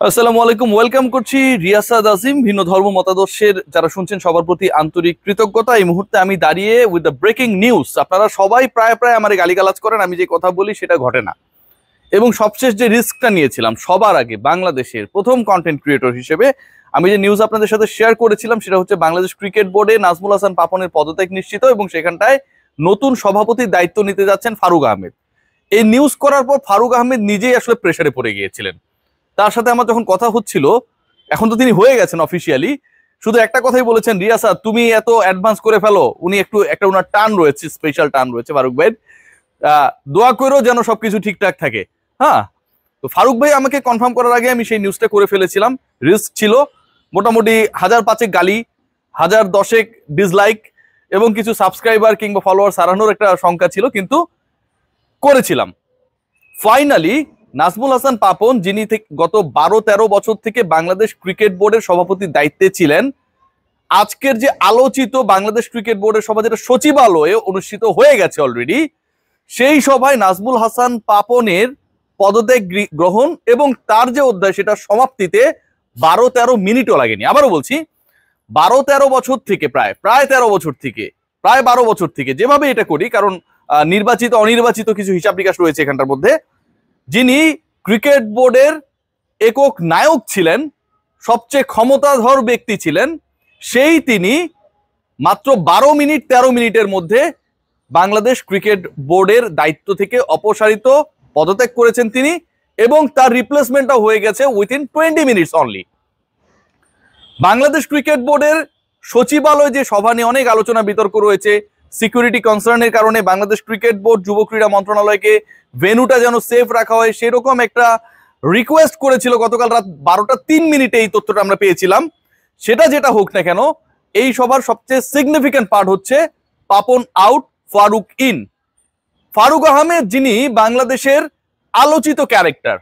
আসসালামু আলাইকুম, ওয়েলকাম করছি রিয়াসাদ আজিম। ভিন্ন ধর্ম মতাদর্শের যারা শুনছেন সবার প্রতি আন্তরিক কৃতজ্ঞতা। এই মুহূর্তে আমি দাঁড়িয়ে উইথ দ্য ব্রেকিং নিউজ। আপনারা সবাই প্রায় আমার গালিগালাজ করেন, আমি যে কথা বলি সেটা ঘটে না। এবং সবশেষ যে রিস্কটা নিয়েছিলাম সবার আগে বাংলাদেশের প্রথম কন্টেন্ট ক্রিয়েটর হিসেবে, আমি যে নিউজ আপনাদের সাথে শেয়ার করেছিলাম সেটা হচ্ছে বাংলাদেশ ক্রিকেট বোর্ডে নাজমুল হাসান পাপনের পদত্যাগ নিশ্চিত এবং সেখানটায় নতুন সভাপতির দায়িত্ব নিতে যাচ্ছেন ফারুক আহমেদ। এই নিউজ করার পর ফারুক আহমেদ নিজেই আসলে প্রেসারে পড়ে গিয়েছিলেন। তার সাথে আমার যখন কথা হচ্ছিল, এখন তো তিনি হয়ে গেছেন অফিসিয়ালি, শুধু একটা কথাই বলেছেন, রিয়াসাদ তুমি এত অ্যাডভান্স করে ফেলো। উনি একটা ওনার টান রয়েছে, স্পেশাল টান রয়েছে ফারুক ভাই, দোয়া করো যেন সবকিছু ঠিকঠাক থাকে। হ্যাঁ, তো ফারুক ভাই আমাকে কনফার্ম করার আগে আমি সেই নিউজটা করে ফেলেছিলাম। রিস্ক ছিল, মোটামুটি 1005 গালি, 1010 ডিসলাইক এবং কিছু সাবস্ক্রাইবার কিংবা ফলোয়ার হারানোর একটা সংখ্যা ছিল, কিন্তু করেছিলাম। ফাইনালি নাজমুল হাসান পাপন, যিনি গত 12-13 বছর থেকে বাংলাদেশ ক্রিকেট বোর্ডের সভাপতির দায়িত্বে ছিলেন, আজকের যে আলোচিত বাংলাদেশ ক্রিকেট বোর্ডের সভা যেটা সচিবালয়ে অনুষ্ঠিত হয়ে গেছে অলরেডি, সেই সভায় নাজমুল হাসান পাপনের পদত্যাগ গ্রহণ এবং তার যে অধ্যায় সেটা সমাপ্তিতে 12-13 মিনিটও লাগেনি। আবারও বলছি, 12-13 বছর থেকে প্রায় 13 বছর থেকে প্রায় 12 বছর থেকে যেভাবে এটা করি, কারণ নির্বাচিত অনির্বাচিত কিছু হিসাব নিকাশ রয়েছে এখানটার মধ্যে, যিনি ক্রিকেট বোর্ডের একক নায়ক ছিলেন, সবচেয়ে ক্ষমতাধর ব্যক্তি ছিলেন, সেই তিনি মাত্র 12 মিনিট 13 মিনিটের মধ্যে বাংলাদেশ ক্রিকেট বোর্ডের দায়িত্ব থেকে অপসারিত, পদত্যাগ করেছেন তিনি, এবং তার রিপ্লেসমেন্টটা হয়ে গেছে within 20 minutes only. Bangladesh cricket বোর্ডের সচিবালয় যে সভা নিয়ে অনেক আলোচনা বিতর্ক রয়েছে, সিকিউরিটি কনসার্নের কারণে বাংলাদেশ ক্রিকেট বোর্ড যুব ক্রীড়া মন্ত্রণালয়কে ভেন্যুটা যেন সেফ রাখা হয় সেরকম একটা রিকোয়েস্ট করেছিল গতকাল রাত 12:03 এই তথ্যটা আমরা পেয়েছিলাম। সেটা যেটা হোক না কেন, এই সভার সবচেয়ে সিগনিফিক্যান্ট পার্ট হচ্ছে পাপন আউট, ফারুক ইন। ফারুক আহমেদ, যিনি বাংলাদেশের আলোচিত ক্যারেক্টার,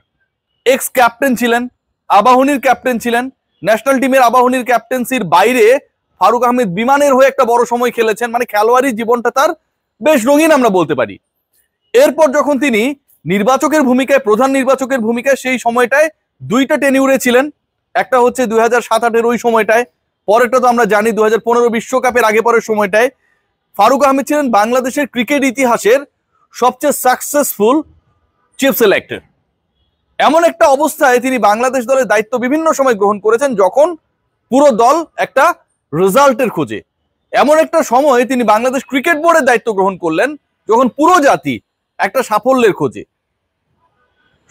এক্স ক্যাপ্টেন ছিলেন, আবাহনীর ক্যাপ্টেন ছিলেন, ন্যাশনাল টিমের আবাহনীর ক্যাপ্টেন্সির বাইরে ফারুক আহমেদ বিমানের হয়ে একটা বড় সময় খেলেছেন, মানে খেলোয়াড়ি জীবনটা তার বেশ রঙিন আমরা বলতে পারি। এরপর যখন তিনি নির্বাচকের ভূমিকায়, প্রধান নির্বাচকের ভূমিকায়, সেই সময়টায় দুইটা টেনিউরে ছিলেন। একটা হচ্ছে 2007-08 ওই সময়টায়, পরেরটা তো আমরা জানি 2015 বিশ্বকাপের আগে পরের সময়টায়। ফারুক আহমেদ ছিলেন বাংলাদেশের ক্রিকেট ইতিহাসের সবচেয়ে সাকসেসফুল চিফ সিলেক্টর। এমন একটা অবস্থায় তিনি বাংলাদেশ দলের দায়িত্ব বিভিন্ন সময় গ্রহণ করেছেন যখন পুরো দল একটা রেজাল্টের খোঁজে। এমন একটা সময় তিনি বাংলাদেশ ক্রিকেট বোর্ডের দায়িত্ব গ্রহণ করলেন যখন পুরো জাতি একটা সাফল্যের খোঁজে,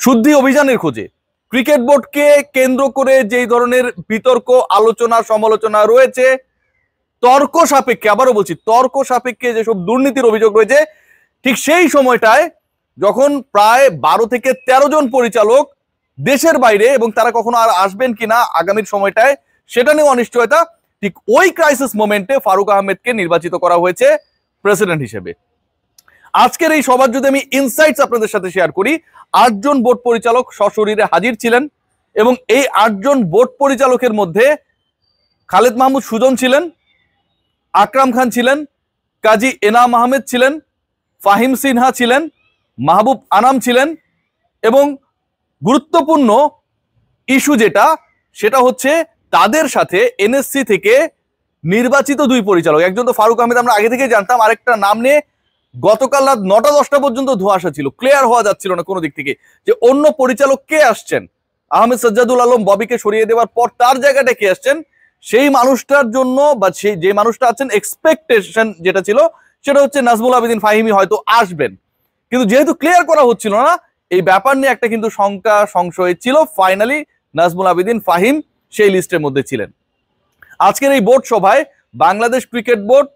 শুদ্ধি অভিযানের খোঁজে। ক্রিকেট বোর্ডকে কেন্দ্র করে যেই ধরনের বিতর্ক, আলোচনা, সমালোচনা রয়েছে, তর্ক সাপেক্ষে, আবারও বলছি তর্ক সাপেক্ষে যেসব দুর্নীতির অভিযোগ রয়েছে, ঠিক সেই সময়টায় যখন প্রায় 12 থেকে 13 জন পরিচালক দেশের বাইরে, এবং তারা কখনো আর আসবেন কিনা আগামীর সময়টায় সেটা নিয়ে অনিশ্চয়তা, ঠিক ওই ক্রাইসিস মোমেন্টে ফারুক আহমেদকে নির্বাচিত করা হয়েছে প্রেসিডেন্ট হিসেবে। আজকের এই সভার যদি আমি ইনসাইটস আপনাদের সাথে শেয়ার করি, 8 জন বোর্ড পরিচালক সশরীরে হাজির ছিলেন এবং এই 8 জন বোর্ড পরিচালকের মধ্যে খালেদ মাহমুদ সুজন ছিলেন, আকরাম খান ছিলেন, কাজী এনাম আহমেদ ছিলেন, ফাহিম সিনহা ছিলেন, মাহবুব আনাম ছিলেন, এবং গুরুত্বপূর্ণ ইস্যু যেটা, সেটা হচ্ছে তাদের সাথে এনএসসি থেকে নির্বাচিত 2 পরিচালক। একজন তো ফারুক আহমেদ আমরা আগে থেকে জানতাম, আরেকটা নাম নিয়ে গতকাল রাত 9টা-10টা পর্যন্ত ধোঁয়াশা ছিল, ক্লিয়ার হওয়া যাচ্ছিল না কোনো দিক থেকে যে অন্য পরিচালক কে আসছেন। আহমেদ সাজ্জাদুল আলম ববিকে সরিয়ে দেওয়ার পর তার জায়গাটা কে আসছেন, সেই মানুষটার জন্য বা সেই যে মানুষটা আছেন, এক্সপেকটেশন যেটা ছিল সেটা হচ্ছে নাজমুল আবেদিন ফাহিমি হয়তো আসবেন, কিন্তু যেহেতু ক্লিয়ার করা হচ্ছিল না, এই ব্যাপার নিয়ে একটা কিন্তু শঙ্কা সংশয় ছিল। ফাইনালি নাজমুল আবেদিন ফাহিম সেই লিস্টের মধ্যে ছিলেন। আজকের এই বোর্ড সভায় বাংলাদেশ ক্রিকেট বোর্ড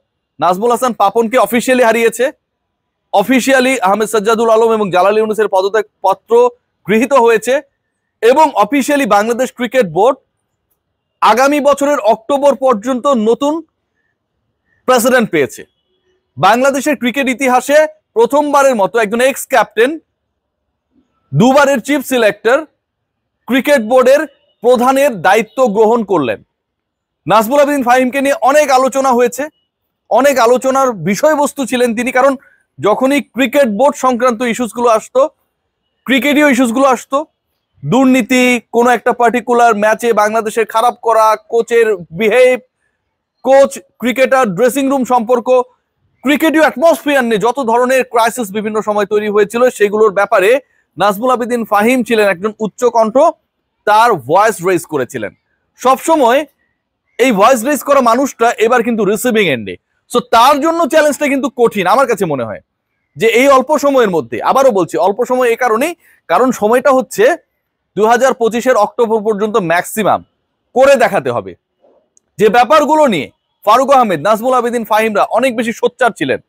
নাজমুল হাসান পাপনকে অফিসিয়ালি হারিয়েছে। অফিসিয়ালি আহমেদ সাজ্জাদুল আলম এবং জালাল ইউনুসের পদত্যাগ পত্র গৃহীত হয়েছে এবং অফিসিয়ালি বাংলাদেশ ক্রিকেট বোর্ড আগামী বছরের অক্টোবর পর্যন্ত নতুন প্রেসিডেন্ট পেয়েছে। বাংলাদেশের ক্রিকেট ইতিহাসে প্রথমবারের মতো একজন এক্স ক্যাপ্টেন, 2 বারের চিফ সিলেক্টর, ক্রিকেট বোর্ডের প্রধানের দায়িত্ব গ্রহণ করলেন। নাজমুল আবেদিন ফাহিমকে নিয়ে অনেক আলোচনা হয়েছে, অনেক আলোচনার বিষয়বস্তু ছিলেন তিনি, কারণ যখনই ক্রিকেট বোর্ড সংক্রান্ত ইস্যুসগুলো আসতো, ক্রিকেটীয় ইস্যুসগুলো আসতো, দুর্নীতি, কোনো একটা পার্টিকুলার ম্যাচে বাংলাদেশের খারাপ করা, কোচের behave, coach cricketer dressing room সম্পর্ক, ক্রিকেটীয় অ্যাটমসফিয়ার নিয়ে যত ধরনের ক্রাইসিস বিভিন্ন সময় তৈরি হয়েছিল সেগুলোর ব্যাপারে নাজমুল আবেদিন ফাহিম ছিলেন একজন উচ্চকণ্ঠ, তার ভয়েস রেজ করেছিলেন সবসময়। এই ভয়েস রেজ করা মানুষটা এবার কিন্তু রিসিভিং এন্ডে, সো তার জন্য চ্যালেঞ্জটা কিন্তু কঠিন আমার কাছে মনে হয়, যে এই অল্প সময়ের মধ্যে, আবারও বলছি অল্প সময় এই কারণেই, কারণ সময়টা হচ্ছে 2025-এর অক্টোবর পর্যন্ত ম্যাক্সিমাম করে দেখাতে হবে। যে ব্যাপারগুলো নিয়ে ফারুক আহমেদ, নাজমুল আবেদিন ফাহিমরা অনেক বেশি সোচ্চার ছিলেন,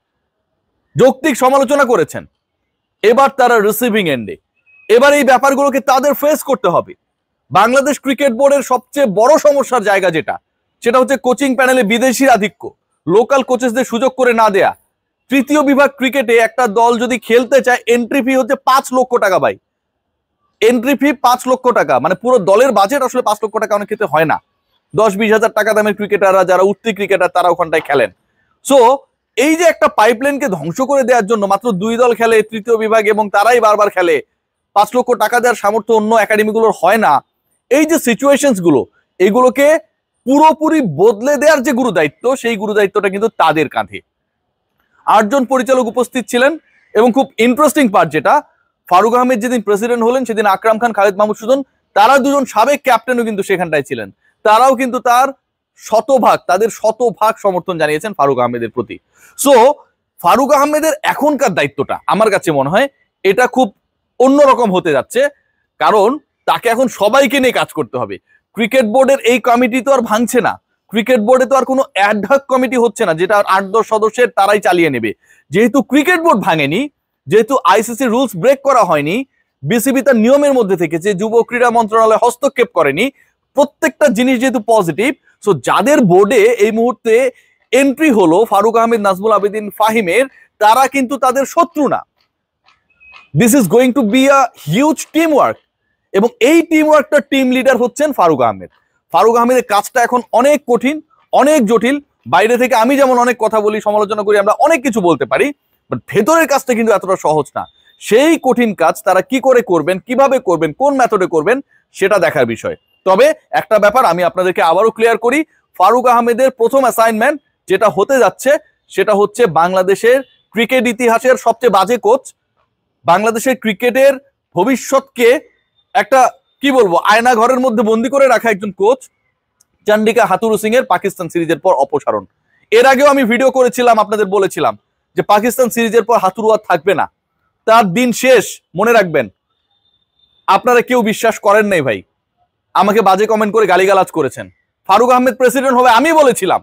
যৌক্তিক সমালোচনা করেছেন, এবার তারা রিসিভিং এন্ডে, এবার এই ব্যাপারগুলোকে তাদের ফেস করতে হবে। বাংলাদেশ ক্রিকেট বোর্ডের সবচেয়ে বড় সমস্যার জায়গা সেটা হচ্ছে কোচিং প্যানেলে বিদেশির আধিক্য, লোকাল কোচেসদের সুযোগ করে না দেয়া। তৃতীয় বিভাগ ক্রিকেটে একটা দল যদি খেলতে চায় এন্ট্রি ফি হচ্ছে 5 লক্ষ টাকা ভাই, এন্ট্রি ফি 5 লক্ষ টাকা, মানে পুরো দলের বাজেট আসলে 5 লক্ষ টাকা অনেক ক্ষেত্রে হয় না। 10-20 হাজার টাকা দামের ক্রিকেটাররা যারা উঠতি ক্রিকেটার তারা ওখানটায় খেলেন। সো এই যে একটা পাইপলাইনকে ধ্বংস করে দেওয়ার জন্য মাত্র 2 দল খেলে তৃতীয় বিভাগ এবং তারাই বারবার খেলে, 5 লক্ষ টাকা দেওয়ার সামর্থ্য অন্য একাডেমিগুলোর হয় না। এই যে সিচুয়েশনস গুলো, এগুলোকে পুরোপুরি বদলে দেওয়ার যে গুরুদায়িত্ব, সেই গুরুদায়িত্বটা কিন্তু তাদের কাঁধে। 8 জন পরিচালক উপস্থিত ছিলেন এবং খুব ইন্টারেস্টিং পার্ট যেটা, ফারুক আহমেদ যেদিন প্রেসিডেন্ট হলেন সেদিন আকরাম খান, খালেদ মাহমুদ সুজন, তারা দুজন সাবেক ক্যাপ্টেনও কিন্তু সেখানটায় ছিলেন। তারাও কিন্তু তাদের শতভাগ সমর্থন জানিয়েছেন ফারুক আহমেদের প্রতি। সো ফারুক আহমেদের এখনকার দায়িত্বটা আমার কাছে মনে হয় এটা খুব অন্যরকম হতে যাচ্ছে, কারণ তাকে এখন সবাইকে নিয়ে কাজ করতে হবে। ক্রিকেট বোর্ডের এই কমিটি তো আর ভাঙছে না, ক্রিকেট বোর্ডে তো আর কোনো অ্যাডহক কমিটি হচ্ছে না যেটা 8-10 সদস্যের তারাই চালিয়ে নেবে। যেহেতু ক্রিকেট বোর্ড ভাঙেনি, যেহেতু আইসিসি রুলস ব্রেক করা হয়নি, বিসিবি তার নিয়মের মধ্যে থেকে যে যুব ক্রীড়া মন্ত্রণালয় হস্তক্ষেপ করেনি, প্রত্যেকটা জিনিস যেহেতু পজিটিভ, সো যাদের বোর্ডে এই মুহূর্তে এন্ট্রি হলো ফারুক আহমেদ, নাজমুল আবেদিন ফাহিমের, তারা কিন্তু তাদের শত্রু না। This is going two be a huge team work, এবং এই টিম ওয়ার্কটা টিম লিডার হচ্ছেন ফারুক আহমেদ। ফারুক আহমেদের কাজটা এখন অনেক কঠিন, অনেক জটিল। বাইরে থেকে আমি যেমন অনেক কথা বলি, সমালোচনা করি, আমরা অনেক কিছু বলতে পারি, বাট ভেতরের কাজটা কিন্তু এতটা সহজ না। সেই কঠিন কাজ তারা কি করে করবেন, কিভাবে করবেন, কোন মেথডে করবেন, সেটা দেখার বিষয়। তবে একটা ব্যাপার আমি আপনাদেরকে আবারও ক্লিয়ার করি, ফারুক আহমেদের প্রথম অ্যাসাইনমেন্ট যেটা হতে যাচ্ছে সেটা হচ্ছে বাংলাদেশের ক্রিকেট ইতিহাসের সবচেয়ে বাজে কোচ, বাংলাদেশের ক্রিকেটের ভবিষ্যৎকে একটা কি বলবো আয়না ঘরের মধ্যে বন্দি করে রাখা একজন কোচ, চন্ডিকা হাথুরু সিং এর পাকিস্তান সিরিজের পর অপসারণ। এর আগেও আমি ভিডিও করেছিলাম, আপনাদের বলেছিলাম যে পাকিস্তান সিরিজের পর হাথুরু আর থাকবে না, তার দিন শেষ, মনে রাখবেন। আপনারা কেউ বিশ্বাস করেন নাই ভাই, আমাকে বাজে কমেন্ট করে গালিগালাজ করেছেন। ফারুক আহমেদ প্রেসিডেন্ট হবে আমি বলেছিলাম,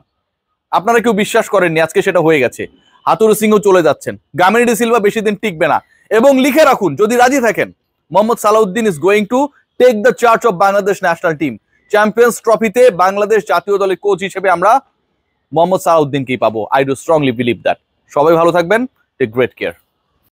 আপনারা কেউ বিশ্বাস করেননি, আজকে সেটা হয়ে গেছে। হাথুরু সিংও চলে যাচ্ছেন, গামিনী ডি সিলভা বেশি দিন টিকবে না। এবং লিখে রাখুন যদি রাজি থাকেন, Mohammad Salahuddin is going to take the charge of Bangladesh national team. Champions ট্রফিতে বাংলাদেশ জাতীয় দলের কোচ হিসেবে আমরা মোহাম্মদ সালাউদ্দিনকেই পাবো। I do strongly believe that. সবাই ভালো থাকবেন, টেক গ্রেট কেয়ার।